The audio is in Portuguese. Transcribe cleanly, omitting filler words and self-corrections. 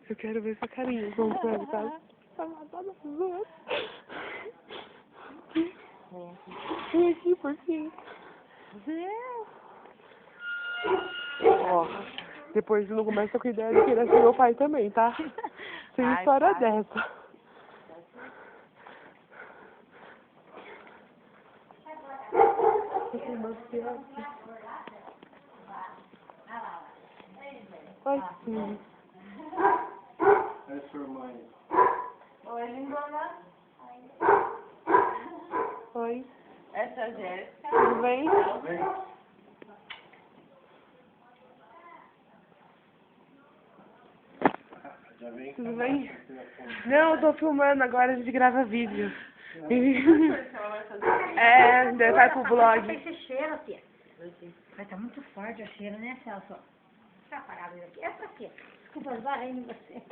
Eu quero ver sua carinha, como você vai ficar. Tá matando as duas. Vem aqui, porquinho. Ó, depois não começa com a ideia de querer ser meu pai também, tá? Tem história dessa. Ai, sim. É sua mãe. Oi, lindona. Oi, Essa é a Jéssica. tudo bem? Tá bem? Já vem? Tudo bem? Não, eu tô filmando agora, a gente grava vídeo. É, daí vai pro blog. Esse cheiro, tia. Vai estar muito forte o cheiro, né, Celso? Tá parado aqui. É pra quê? Desculpa, esbarrei em você.